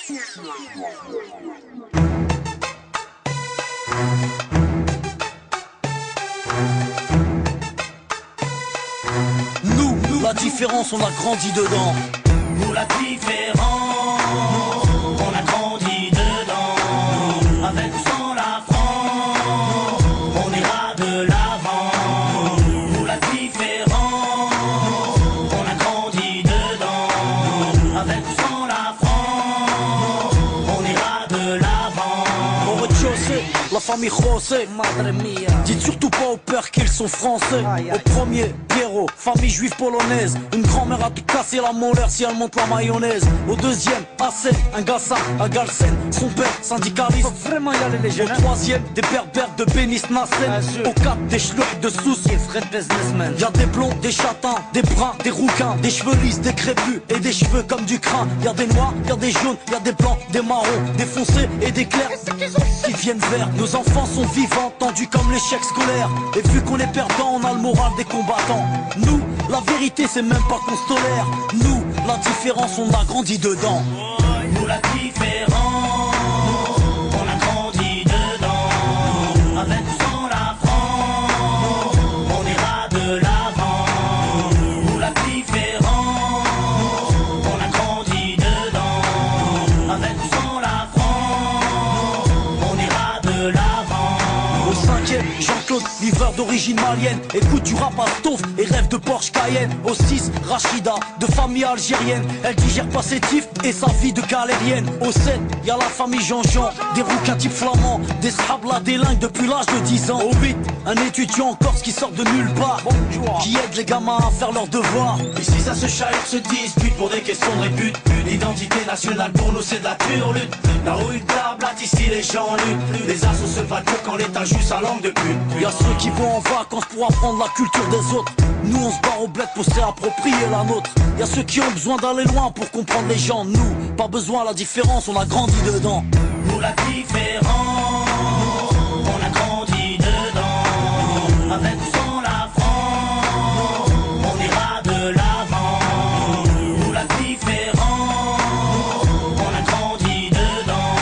Nous, la différence, on a grandi dedans. Nous la différence, on a grandi dedans. Avec ou sans la France, on ira de l'avant. Nous la différence, on a grandi dedans. Avec ou sans la France, on ira de l'avant. Au rez-de-chaussée, la famille José, madre mia. Dites surtout pas au père qu'ils sont français. Au premier, Pierrot, famille juive polonaise. Une grand-mère a te casser la molaire si elle monte la mayonnaise. Au deuxième, Assel, un Gassin, à Galsen. Son père, syndicaliste. Faut vraiment y aller les jeunes. Au troisième, des berbères de Bénis Nassen. Au quatre, des schlucks de Sousse. Y'a des blonds, des châtains, des bruns, des rouquins, des cheveux lisses, des crépus et des cheveux comme du crin. Y'a des noirs, y'a des jaunes, y'a des blancs, des marrons, des foncés et des clairs qui viennent verts. Nos enfants sont vivants, tendus comme l'échec scolaire. Et vu qu'on est perdant, on a le moral des combattants. Nous, la vérité c'est même pas qu'on se tolère. Nous, la différence on a grandi dedans. Nous la différence, on a grandi dedans. Avec ou sans la France, on ira de l'avant. Nous la différence, on a grandi dedans. Avec ou sans la France, on ira de l'avant. Au cinquième, Jean-Claude, livreur d'origine malienne. Écoute du rap à Stouff et rêve de Porsche Cayenne. Au 6, Rachida, de famille algérienne. Elle digère pas ses tifs et sa vie de galérienne. Au 7, y'a la famille Jean-Jean, des rouquins type flamands, des shablas délingues depuis l'âge de 10 ans. Au 8, un étudiant en Corse qui sort de nulle part, qui aide les gamins à faire leurs devoirs. Ici ça se chahute, se dispute pour des questions de répute. L'identité nationale pour nous c'est de la pure lutte. Là où une tablate, ici les gens luttent. Les assos se battent quand l'état juste sa langue de pute. Y'a ceux qui vont en vacances pour apprendre la culture des autres. Nous on se barre au bled pour se réapproprier la nôtre. Y'a ceux qui ont besoin d'aller loin pour comprendre les gens. Nous, pas besoin, la différence, on a grandi dedans. Nous la différence, on a grandi dedans. Avec ou sans la France, on ira de l'avant. Nous la différence, on a grandi dedans.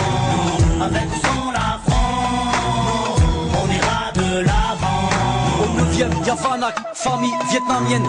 Avec ou sans la France, on ira de l'avant. Au 9ème, y'a Vanak, famille vietnamienne.